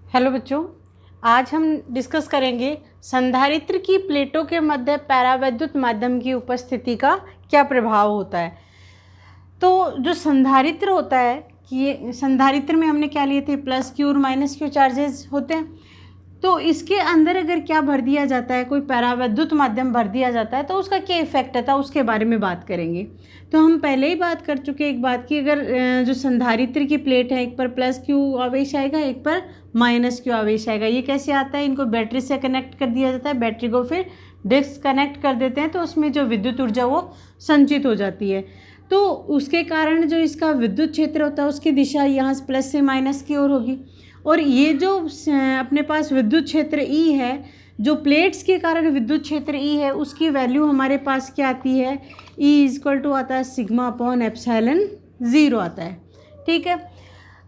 Hello बच्चों, आज हम डिस्कस करेंगे संधारित्र की प्लेटों के मध्य परावैद्युत माध्यम की उपस्थिति का क्या प्रभाव होता है। तो जो संधारित्र होता है कि ये संधारित्र में हमने क्या लिए थे, प्लस क्यू और माइनस क्यू चार्जेस होते हैं। तो इसके अंदर अगर क्या भर दिया जाता है, कोई परावैद्युत माध्यम भर दिया जाता है तो उसका क्या इफेक्ट आता है, उसके बारे में बात करेंगे। तो हम पहले ही बात कर चुके हैं एक बात की, अगर जो संधारित्र की प्लेट है, एक पर प्लस क्यू आवेश आएगा, एक पर माइनस क्यू आवेश आएगा। ये कैसे आता है, इनको बैटरी से कनेक्ट कर दिया जाता है, बैटरी को फिर डिस्कनेक्ट कर देते हैं तो उसमें जो विद्युत ऊर्जा वो संचित हो जाती है। तो उसके कारण जो इसका विद्युत क्षेत्र होता है उसकी दिशा यहाँ से प्लस से माइनस की ओर होगी। और ये जो अपने पास विद्युत क्षेत्र ई है, जो प्लेट्स के कारण विद्युत क्षेत्र ई है, उसकी वैल्यू हमारे पास क्या आती है, ई इक्वल टू आता है सिग्मा अपॉन एप्सिलॉन 0 आता है। ठीक है,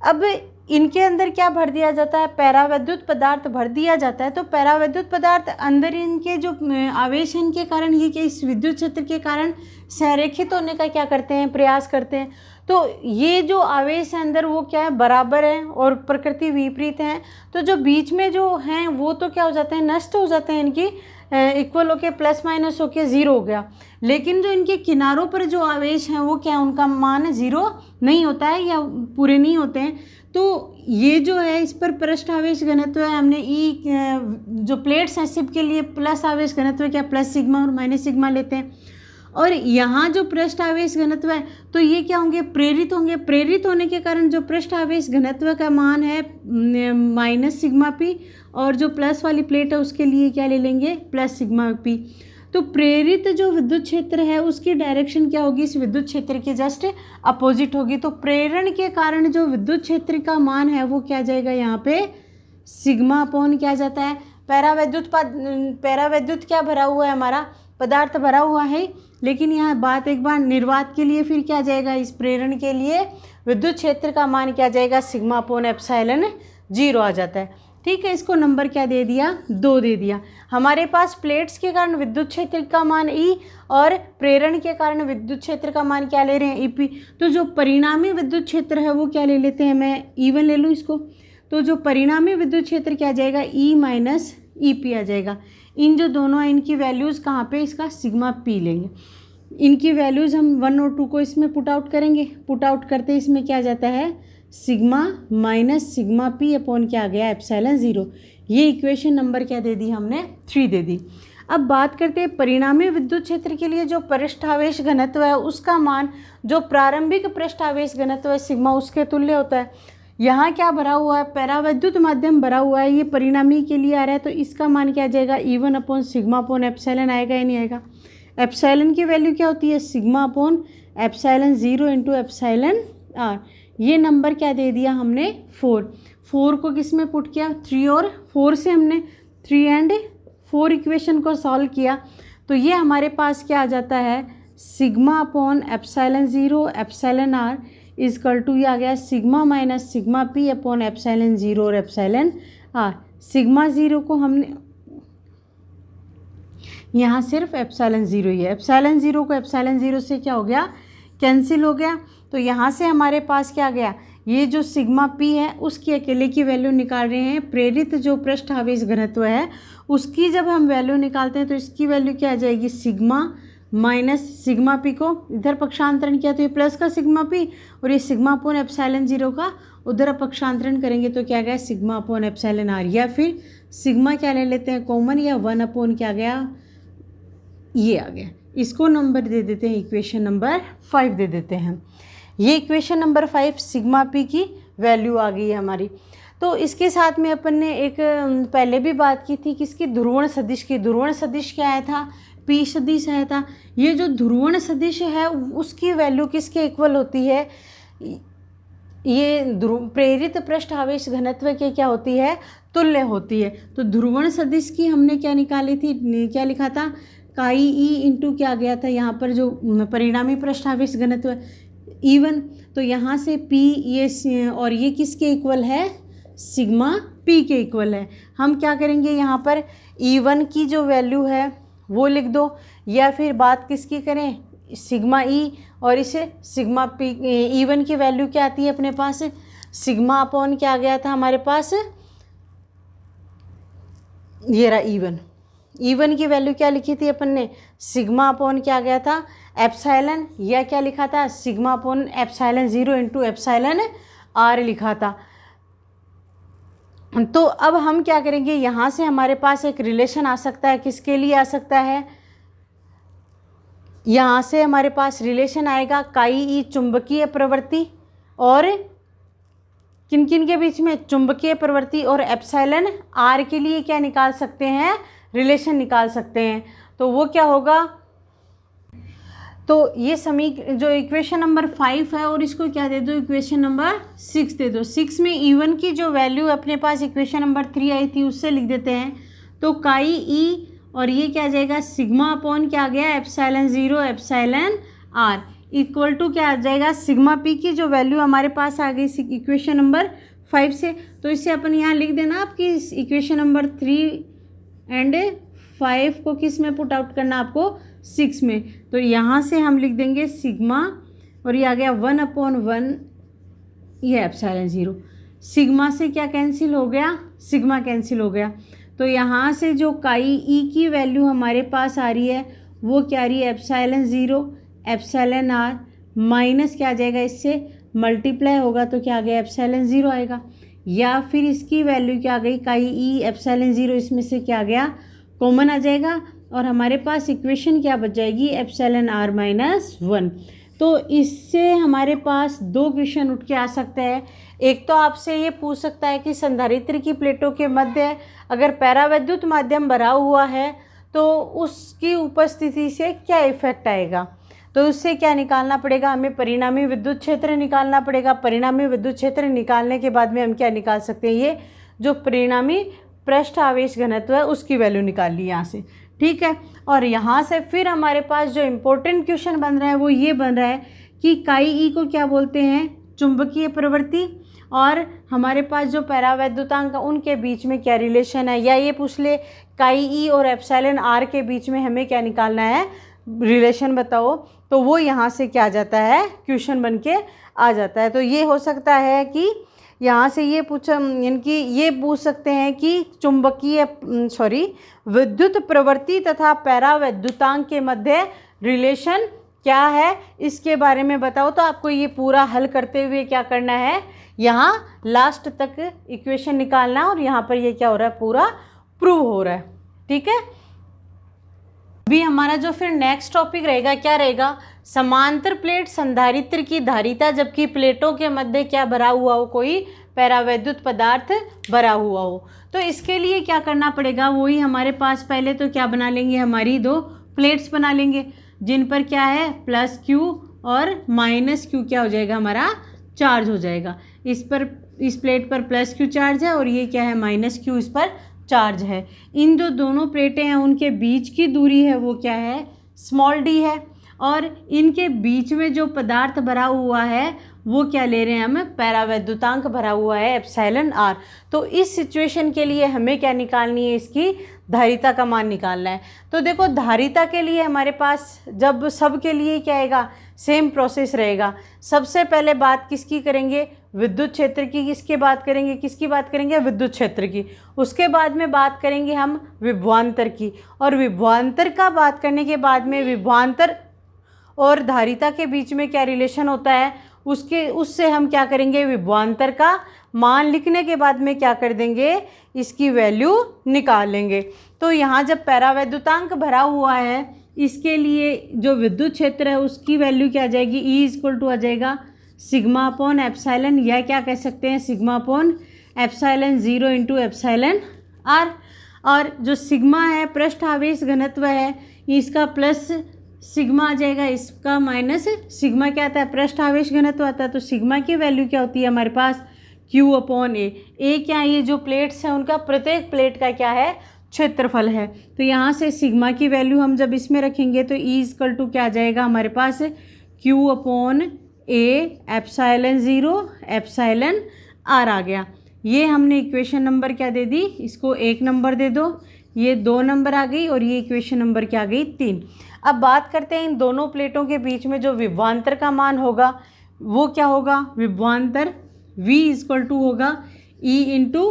अब इनके अंदर क्या भर दिया जाता है, परावैद्युत पदार्थ भर दिया जाता है। तो परावैद्युत पदार्थ अंदर इनके जो आवेश हैं, इनके कारण ये कि इस विद्युत क्षेत्र के कारण संरेखित होने का क्या करते हैं, प्रयास करते हैं। तो ये जो आवेश है अंदर वो क्या है, बराबर है और प्रकृति विपरीत है। तो जो बीच में जो हैं वो तो क्या हो जाते हैं, नष्ट हो जाते हैं, इनकी इक्वल होके प्लस माइनस होके 0 हो गया। लेकिन जो इनके किनारों पर जो आवेश हैं वो क्या, उनका मान 0 नहीं होता है या पूरे नहीं होते हैं। तो ये जो है, इस पर पृष्ठ आवेश घनत्व है, हमने ई जो प्लेट्स हैं सिप के लिए प्लस आवेश घनत्व क्या प्लस सिग्मा और माइनस सिग्मा लेते हैं। और यहाँ जो पृष्ठ आवेश घनत्व है तो ये क्या होंगे, प्रेरित होंगे। प्रेरित होने के कारण जो पृष्ठ आवेश घनत्व का मान है माइनस सिग्मा पी, और जो प्लस वाली प्लेट है उसके लिए क्या ले लेंगे, प्लस सिग्मा पी। तो प्रेरित जो विद्युत क्षेत्र है उसकी डायरेक्शन क्या होगी, इस विद्युत क्षेत्र के जस्ट अपोजिट होगी। तो प्रेरण के कारण जो विद्युत क्षेत्र का मान है वो क्या जाएगा, यहाँ पे सिग्मा अपॉन क्या जाता है, परावैद्युत क्या भरा हुआ है, हमारा पदार्थ भरा हुआ है। लेकिन यहाँ बात एक बार निर्वात के लिए फिर क्या जाएगा, इस प्रेरण के लिए विद्युत क्षेत्र का मान क्या जाएगा, सिग्मा अपॉन एप्सिलॉन 0 आ जाता है। ठीक है, इसको नंबर क्या दे दिया, 2 दे दिया। हमारे पास प्लेट्स के कारण विद्युत क्षेत्र का मान ई और प्रेरण के कारण विद्युत क्षेत्र का मान क्या ले रहे हैं, ईपी। तो जो परिणामी विद्युत क्षेत्र है वो क्या ले लेते हैं, मैं ई1 ले लूँ इसको। तो जो परिणामी विद्युत क्षेत्र क्या जाएगा, ई माइनस ईपी आ जाएगा। इन जो दोनों हैं इनकी वैल्यूज़ कहाँ पे, इसका सिग्मा पी लेंगे। इनकी वैल्यूज़ हम 1 और 2 को इसमें पुट आउट करेंगे। पुट आउट करते इसमें क्या जाता है, sigma minus sigma p upon क्या आ गया, एप्सिलॉन 0। ये इक्वेशन नंबर क्या दे दी हमने, 3 दे दी। अब बात करते हैं परिणामी विद्युत क्षेत्र के लिए जो पृष्ठावेश घनत्व है उसका मान जो प्रारंभिक पृष्ठावेश घनत्व है सिग्मा उसके तुल्य होता है। यहाँ क्या भरा हुआ है, परावैद्युत माध्यम भरा हुआ है, ये परिणामी के लिए आ रहा है। तो इसका मान क्या जाएगा, E1 upon sigma upon epsilon आएगा या नहीं आएगा। एप्सिलॉन की वैल्यू क्या होती है, sigma upon epsilon 0 into epsilon r. ये नंबर क्या दे दिया हमने, 4 को किस में पुट किया, 3 और 4 से हमने 3 एंड 4 इक्वेशन को सॉल्व किया। तो ये हमारे पास क्या आ जाता है, sigma upon epsilon 0 epsilon r equal to ये आ गया sigma minus sigma p upon epsilon 0 और एप्सिलॉन आर। सिग्मा 0 को हमने यहाँ सिर्फ एप्सिलॉन 0 ही है, एप्सिलॉन 0 को एप्सिलॉन 0 से क्या हो गया, कैंसिल हो गया। तो यहाँ से हमारे पास क्या गया, ये जो सिग्मा पी है उसकी अकेले की वैल्यू निकाल रहे हैं। प्रेरित जो पृष्ठ आवेश घनत्व है उसकी जब हम वैल्यू निकालते हैं तो इसकी वैल्यू क्या आ जाएगी, सिग्मा माइनस सिग्मा पी को इधर पक्षांतरण किया तो ये प्लस का सिग्मा पी, और ये सिग्मा अपॉन एप्सिलॉन 0 का उधर पक्षांतरण करेंगे तो क्या गया, सिग्मा अपॉन एप्सिलॉन आर। या फिर सिग्मा क्या ले लेते हैं कॉमन, या 1 अपॉन क्या गया, ये आ गया। इसको नंबर दे देते हैं, इक्वेशन नंबर 5 दे देते हैं। ये इक्वेशन नंबर 5 सिग्मा पी की वैल्यू आ गई है हमारी। तो इसके साथ में अपन ने एक पहले भी बात की थी कि इसकी ध्रुवण सदिश की, ध्रुवण सदिश क्या आया था, पी सदिश आया था। ये जो ध्रुवण सदिश है उसकी वैल्यू किसके इक्वल होती है, ये प्रेरित पृष्ठ आवेश घनत्व के क्या होती है, तुल्य होती है। तो ध्रुवण सदिश की हमने क्या निकाली थी, क्या लिखा था, काई ई इंटू क्या गया था यहाँ पर जो परिणामी पृष्ठ आवेश घनत्व E1। तो यहाँ से P ये और ये किसके इक्वल है, सिग्मा P के इक्वल है। हम क्या करेंगे, यहाँ पर E1 की जो वैल्यू है वो लिख दो, या फिर बात किसकी करें, सिग्मा E, और इसे सिग्मा P E1 की वैल्यू क्या आती है अपने पास, सिग्मा अपॉन क्या आ गया था हमारे पास, ये रहा E1। E1 की वैल्यू क्या लिखी थी अपन ने, सिग्मा अपॉन क्या गया था, एप्साइलन, या क्या लिखा था, sigma upon epsilon 0 into epsilon R लिखा था। तो अब हम क्या करेंगे, यहाँ से हमारे पास एक रिलेशन आ सकता है, किसके लिए आ सकता है, यहाँ से हमारे पास रिलेशन आएगा काई ई चुंबकीय प्रवृत्ति और किन किन के बीच में, चुंबकीय प्रवृत्ति और एप्सिलॉन आर के लिए क्या निकाल सकते हैं, रिलेशन निकाल सकते हैं। तो वो क्या होगा, तो ये जो इक्वेशन नंबर 5 है और इसको क्या दे दो, इक्वेशन नंबर 6 दे दो। 6 में E1 की जो वैल्यू अपने पास इक्वेशन नंबर 3 आई थी उससे लिख देते हैं। तो काई ई और ये क्या आ जाएगा, सिग्मा अपॉन क्या आ गया, epsilon 0 epsilon r equal to क्या आ जाएगा, सिग्मा पी की जो वैल्यू हमारे पास आ गई इक्वेशन नंबर 5 से। तो इसे अपन यहाँ लिख देना आपकी इक्वेशन नंबर 3 एंड 5 को किस में पुट आउट करना आपको, 6 में। तो यहाँ से हम लिख देंगे सिग्मा और ये आ गया 1/1, ये एप्सिलॉन 0। सिग्मा से क्या कैंसिल हो गया, सिग्मा कैंसिल हो गया। तो यहाँ से जो काई ई की वैल्यू हमारे पास आ रही है वो क्या आ रही है, एप्सिलॉन 0 एप्सिलॉन आर माइनस क्या आ जाएगा, इससे मल्टीप्लाई होगा तो क्या आ गया, एप्सिलॉन 0 आएगा। या फिर इसकी वैल्यू क्या आ गई, काई ई एप्सिलॉन 0, इसमें से क्या आ गया, कॉमन आ जाएगा और हमारे पास इक्वेशन क्या बच जाएगी, एप्सिलॉन आर माइनस 1। तो इससे हमारे पास दो क्वेश्चन उठ के आ सकते हैं। एक तो आपसे ये पूछ सकता है कि संधारित्र की प्लेटों के मध्य अगर पैरावैद्युत माध्यम भरा हुआ है तो उसकी उपस्थिति से क्या इफेक्ट आएगा। तो उससे क्या निकालना पड़ेगा, हमें परिणामी विद्युत क्षेत्र निकालना पड़ेगा। परिणामी विद्युत क्षेत्र निकालने के बाद में हम क्या निकाल सकते हैं, ये जो परिणामी पृष्ठ आवेश घनत्व है उसकी वैल्यू निकाल ली यहाँ से, ठीक है। और यहाँ से फिर हमारे पास जो इम्पोर्टेंट क्वेश्चन बन रहा है वो ये बन रहा है कि काई ई को क्या बोलते हैं, चुंबकीय प्रवृत्ति, और हमारे पास जो पैरावैद्युतांक उनके बीच में क्या रिलेशन है। या ये पूछ ले काई ई और एप्सिलॉन आर के बीच में हमें क्या निकालना है, रिलेशन बताओ। तो वो यहाँ से क्या आ जाता है, क्वेश्चन बन के आ जाता है। तो ये हो सकता है कि यहाँ से ये इनकी ये पूछ सकते हैं कि विद्युत प्रवृत्ति तथा पैरावैद्युतांक के मध्य रिलेशन क्या है, इसके बारे में बताओ। तो आपको ये पूरा हल करते हुए क्या करना है, यहाँ लास्ट तक इक्वेशन निकालना और यहाँ पर ये क्या हो रहा है, पूरा प्रूव हो रहा है, ठीक है। अभी हमारा जो फिर नेक्स्ट टॉपिक रहेगा क्या रहेगा, समांतर प्लेट संधारित्र की धारिता जबकि प्लेटों के मध्य क्या भरा हुआ हो, कोई पैरावैद्युत पदार्थ भरा हुआ हो। तो इसके लिए क्या करना पड़ेगा, वही हमारे पास पहले तो क्या बना लेंगे, हमारी दो प्लेट्स बना लेंगे जिन पर क्या है प्लस क्यू और माइनस क्यू क्या हो जाएगा, हमारा चार्ज हो जाएगा। इस प्लेट पर प्लस क्यू चार्ज है और ये क्या है, माइनस क्यू इस पर चार्ज है। इन जो दोनों प्लेटें हैं उनके बीच की दूरी है वो क्या है, स्मॉल डी है। और इनके बीच में जो पदार्थ भरा हुआ है वो क्या ले रहे हैं हम, पैरावैद्युतांक भरा हुआ है एप्सिलॉन आर। तो इस सिचुएशन के लिए हमें क्या निकालनी है, इसकी धारिता का मान निकालना है। तो देखो धारिता के लिए हमारे पास जब सब के लिए क्या आएगा, सेम प्रोसेस रहेगा। सबसे पहले बात किसकी करेंगे, विद्युत क्षेत्र की। किसकी बात करेंगे, विद्युत क्षेत्र की। उसके बाद में बात करेंगे हम विभवांतर की, और विभवांतर का बात करने के बाद में विभवांतर और धारिता के बीच में क्या रिलेशन होता है, उससे हम क्या करेंगे, विभवांतर का मान लिखने के बाद में क्या कर देंगे, इसकी वैल्यू निकाल लेंगे। तो यहाँ जब पैरावैद्युतांक भरा हुआ है इसके लिए जो विद्युत क्षेत्र है उसकी वैल्यू क्या आ जाएगी, ई इक्वल टू आ जाएगा सिग्मा अपॉन एप्सिलॉन, या क्या कह सकते हैं sigma upon epsilon 0 into epsilon r. और जो सिग्मा है पृष्ठ आवेश घनत्व है, इसका प्लस सिग्मा आ जाएगा, इसका माइनस सिग्मा क्या आता है, पृष्ठ आवेश घनत्व आता है। तो सिग्मा की वैल्यू क्या होती है हमारे पास, Q अपॉन ए क्या है, ये जो प्लेट्स हैं उनका प्रत्येक प्लेट का क्या है, क्षेत्रफल है। तो यहाँ से सिग्मा की वैल्यू हम जब इसमें रखेंगे तो ई इक्वल टू क्या आ जाएगा हमारे पास, Q upon a epsilon 0 epsilon R आ गया। ये हमने इक्वेशन नंबर क्या दे दी, इसको 1 नंबर दे दो, ये 2 नंबर आ गई और ये इक्वेशन नंबर क्या आ गई, 3। अब बात करते हैं इन दोनों प्लेटों के बीच में जो विभवांतर का मान होगा वो क्या होगा, विभवांतर V इक्वल टू होगा E इंटू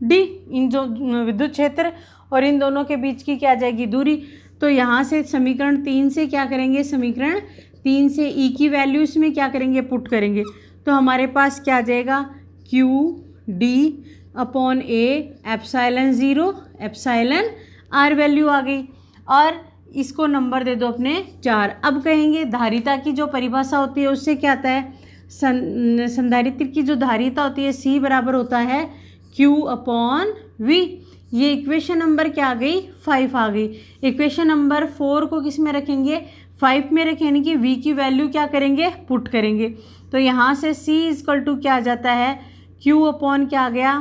डी, इन जो विद्युत क्षेत्र और इन दोनों के बीच की क्या आ जाएगी दूरी। तो यहाँ से समीकरण 3 से क्या करेंगे, समीकरण 3 से ई की वैल्यू इसमें क्या करेंगे, पुट करेंगे। तो हमारे पास क्या आ जाएगा, Q D upon A epsilon 0 epsilon are value आ गई। और इसको नंबर दे दो अपने 4। अब कहेंगे धारिता की जो परिभाषा होती है उससे क्या आता है, संधारित्र की जो धारिता होती है C बराबर होता है Q अपॉन V। ये इक्वेशन नंबर क्या आ गई, 5 आ गई। इक्वेशन नंबर 4 को किस में रखेंगे, 5 में रखेंगे कि V की वैल्यू क्या करेंगे, पुट करेंगे। तो यहाँ से C इक्वल टू क्या आ जाता है, Q अपॉन क्या आ गया,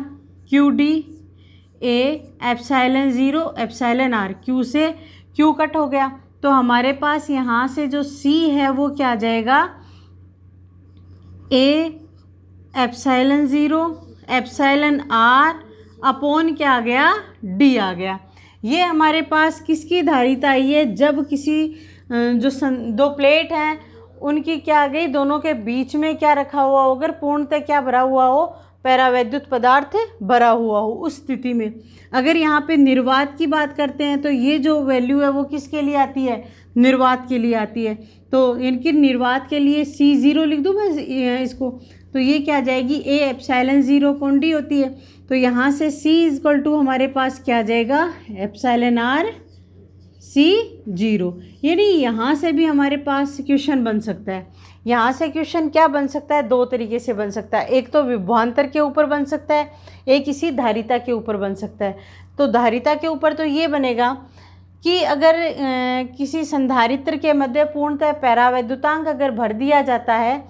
Q D A epsilon 0 epsilon are. Q से Q कट हो गया, तो हमारे पास यहाँ से जो C है वो क्या आ जाएगा, ए एप्साइलन 0 एप्साइलन आर अपॉन क्या आ गया, डी आ गया। ये हमारे पास किसकी धारिता आई है, जब किसी जो दो प्लेट हैं उनकी क्या आ गई, दोनों के बीच में क्या रखा हुआ हो, अगर पूर्णतः क्या भरा हुआ हो, पैरावैद्युत पदार्थ भरा हुआ हो, उस स्थिति में। अगर यहाँ पे निर्वात की बात करते हैं तो ये जो वैल्यू है वो किसके लिए आती है, निर्वात के लिए आती है। तो इनकी निर्वात के लिए C0 लिख दूँ मैं इसको, तो ये क्या आ जाएगी, ए एप्साइलन 0 अपॉन डी होती है। तो यहाँ से C इक्वल टू हमारे पास क्या आ जाएगा, एप्साइलन आर C0। यानी यहाँ से भी हमारे पास क्वेश्चन बन सकता है। यहाँ से क्वेश्चन क्या बन सकता है, दो तरीके से बन सकता है। एक तो विभवांतर के ऊपर बन सकता है, एक किसी धारिता के ऊपर बन सकता है। तो धारिता के ऊपर तो ये बनेगा कि अगर किसी संधारित्र के मध्य पूर्णतः पैरावैद्युतांक अगर भर दिया जाता है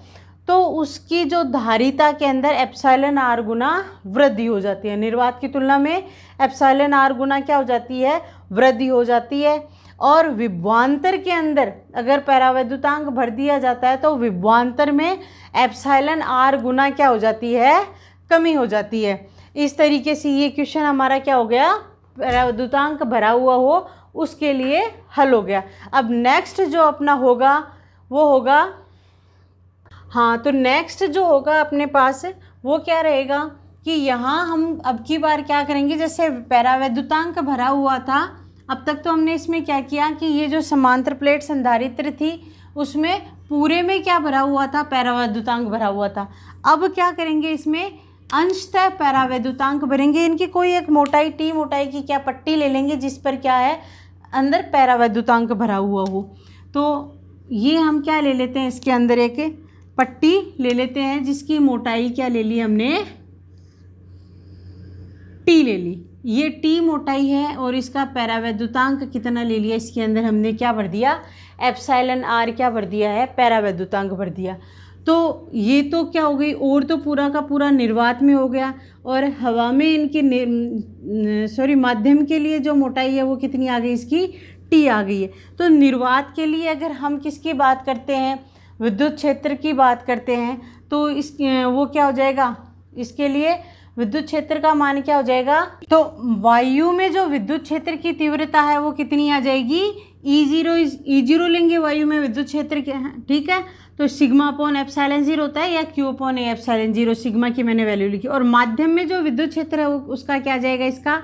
तो उसकी जो धारिता के अंदर एप्सिलॉन आर गुना वृद्धि हो जाती है। निर्वात की तुलना में एप्सिलॉन आर गुना क्या हो जाती है, वृद्धि हो जाती है। और विभवांतर के अंदर अगर पैरावैद्युतांक भर दिया जाता है तो विभवांतर में एप्सिलॉन आर गुना क्या हो जाती है, कमी हो जाती है। इस तरीके से ये क्वेश्चन हमारा क्या हो गया, पैरावैद्युतांक भरा हुआ हो उसके लिए हल हो गया। अब नेक्स्ट जो अपना होगा वो होगा, हाँ तो नेक्स्ट जो होगा अपने पास वो क्या रहेगा कि यहाँ हम अब की बार क्या करेंगे, जैसे पैरावैद्युतांक भरा हुआ था, अब तक तो हमने इसमें क्या किया कि ये जो समांतर प्लेट संधारित्र थी उसमें पूरे में क्या भरा हुआ था, पैरावैद्युतांक भरा हुआ था। अब क्या करेंगे, इसमें अंशतः पैरावैद्युतांक भरेंगे। इनकी कोई एक मोटाई टी मोटाई की क्या पट्टी ले लेंगे जिस पर क्या है, अंदर पैरावैद्युतांक भरा हुआ हो। तो ये हम क्या ले लेते हैं, इसके अंदर एक पट्टी ले लेते हैं जिसकी मोटाई क्या ले ली हमने, टी ले ली। ये टी मोटाई है और इसका पैरावैद्युतांक कितना ले लिया, इसके अंदर हमने क्या भर दिया, एप्सिलॉन आर क्या भर दिया है, पैरावैद्युतांक भर दिया। तो ये तो क्या हो गई, और तो पूरा का पूरा निर्वात में हो गया। और हवा में इनकी माध्यम के लिए जो मोटाई है वो कितनी आ गई, इसकी टी आ गई है। तो निर्वात के लिए अगर हम किसकी बात करते हैं, विद्युत क्षेत्र की बात करते हैं, तो वो क्या हो जाएगा, इसके लिए विद्युत क्षेत्र का मान क्या हो जाएगा, तो वायु में जो विद्युत क्षेत्र की तीव्रता है वो कितनी आ जाएगी, E0 लेंगे वायु में विद्युत क्षेत्र के, ठीक है। तो सिग्मा अपॉन एप्सिलॉन 0 होता है या Q upon a epsilon 0, sigma की मैंने वैल्यू लिखी। और माध्यम में जो विद्युत क्षेत्र है उसका क्या आ जाएगा, इसका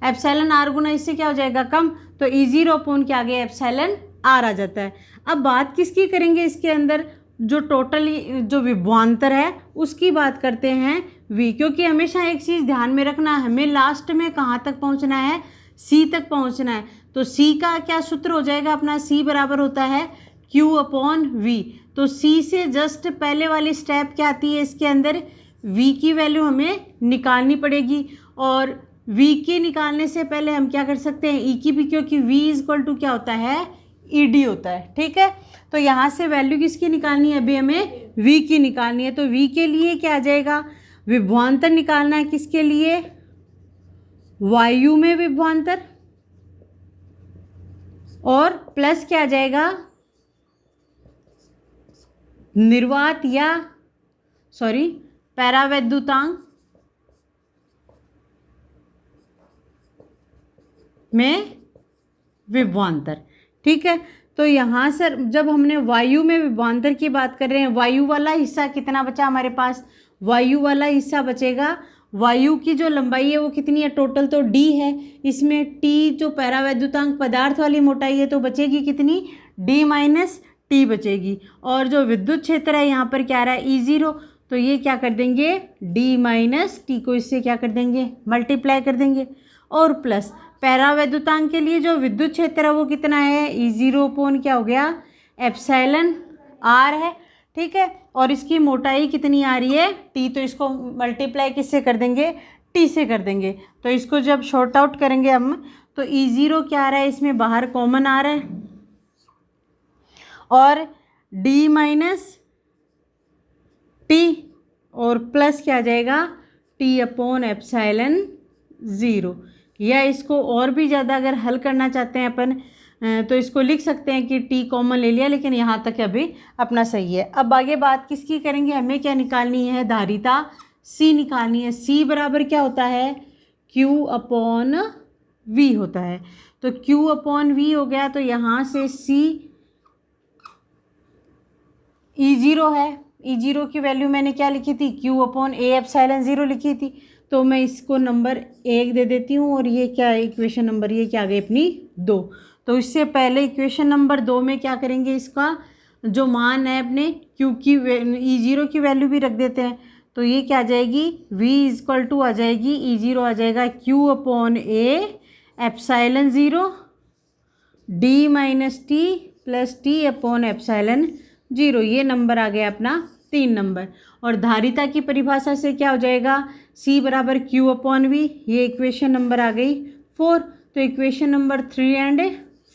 एप्सिलॉन आर गुना इससे क्या हो जाएगा, कम। तो E0 अपॉन क्या आ गया, एप्सिलॉन आर आ जाता है। अब बात किसकी करेंगे, इसके अंदर जो टोटल जो विभवांतर है उसकी बात करते हैं V, क्योंकि हमेशा एक चीज़ ध्यान में रखना है, हमें लास्ट में कहाँ तक पहुँचना है, C तक पहुँचना है। तो C का क्या सूत्र हो जाएगा अपना, C बराबर होता है Q अपॉन V। तो C से जस्ट पहले वाली स्टेप क्या आती है, इसके अंदर V की वैल्यू हमें निकालनी पड़ेगी। और V की निकालने से पहले हम क्या कर सकते हैं, E की भी, क्योंकि V इक्वल टू क्या होता है, ED होता है, ठीक है। तो यहाँ से वैल्यू किसकी निकालनी है, अभी हमें V की निकालनी है। तो V के लिए क्या आ जाएगा, विभवांतर निकालना है, किसके लिए, वायु में विभवांतर, और प्लस क्या आ जाएगा, निर्वात या पैरावैद्युतांक में विभवांतर, ठीक है। तो यहाँ से जब हमने वायु में विभवांतर की बात कर रहे हैं, वायु वाला हिस्सा कितना बचा हमारे पास, वायु वाला हिस्सा बचेगा वायु की जो लंबाई है वो कितनी है टोटल, तो d है। इसमें t जो पैरावैद्युतांक पदार्थ वाली मोटाई है तो बचेगी कितनी, d माइनस टी बचेगी। और जो विद्युत क्षेत्र है यहाँ पर क्या आ रहा है E0, तो ये क्या कर देंगे d माइनस टी को इससे क्या कर देंगे मल्टीप्लाई कर देंगे, और प्लस पैरावैद्युतांक के लिए जो विद्युत क्षेत्र है वो कितना है E0 अपॉन क्या हो गया एप्सिलॉन r है, ठीक है। और इसकी मोटाई कितनी आ रही है t, तो इसको मल्टीप्लाई किससे कर देंगे t से कर देंगे। तो इसको जब शॉर्ट आउट करेंगे हम तो E0 क्या आ रहा है इसमें बाहर कॉमन आ रहा है, और d माइनस टी और प्लस क्या आ जाएगा t अपॉन एप्सिलॉन 0। या इसको और भी ज़्यादा अगर हल करना चाहते हैं अपन तो इसको लिख सकते हैं कि t कॉमन ले लिया, लेकिन यहाँ तक अभी अपना सही है। अब आगे बात किसकी करेंगे, हमें क्या निकालनी है धारिता c निकालनी है। c बराबर क्या होता है q अपॉन v होता है, तो q अपॉन v हो गया, तो यहाँ से c E0 है, E0 की वैल्यू मैंने क्या लिखी थी q अपॉन a एप्सिलॉन 0 लिखी थी, तो मैं इसको नंबर 1 दे देती हूँ, और ये क्या है इक्वेशन नंबर ये क्या आ गई अपनी 2। तो इससे पहले इक्वेशन नंबर 2 में क्या करेंगे, इसका जो मान है अपने q की E0 की वैल्यू भी रख देते हैं, तो ये क्या आ जाएगी v इक्वल टू आ जाएगी E0 आ जाएगा q upon a epsilon 0 d minus t plus t upon epsilon 0। ये नंबर आ गया अपना 3 नंबर। और धारिता की परिभाषा से क्या हो जाएगा c बराबर q अपॉन v, ये इक्वेशन नंबर आ गई 4। तो इक्वेशन नंबर 3 एंड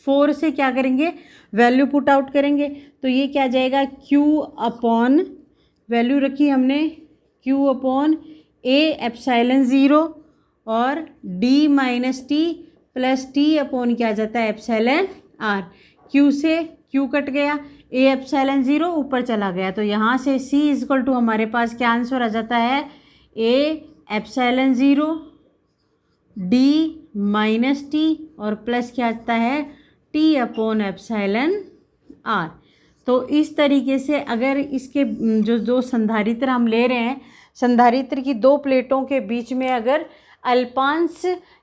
4 से क्या करेंगे वैल्यू पुट आउट करेंगे, तो ये क्या आ जाएगा q अपॉन वैल्यू रखी हमने q अपॉन a एप्सिलॉन 0 और d minus t plus t upon क्या आ जाता है एप्सिलॉन r। q से q कट गया, a एप्सिलॉन 0 ऊपर चला गया, तो यहाँ से c इक्वल टू हमारे पास क्या आंसर आ जाता है a epsilon 0 d minus T और प्लस क्या आता है t अपॉन एप्सिलॉन r। तो इस तरीके से अगर इसके जो संधारित्र हम ले रहे हैं, संधारित्र की दो प्लेटों के बीच में अगर अल्पांश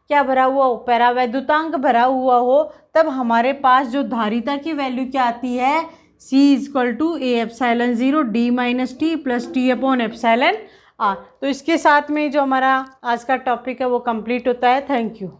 क्या भरा हुआ हो पैरावैद्युतांक भरा हुआ हो, तब हमारे पास जो धारिता की वैल्यू क्या आती है c equal to a epsilon 0 d minus t plus t upon epsilon r। तो इसके साथ में जो हमारा आज का टॉपिक है वो कंप्लीट होता है। Thank you.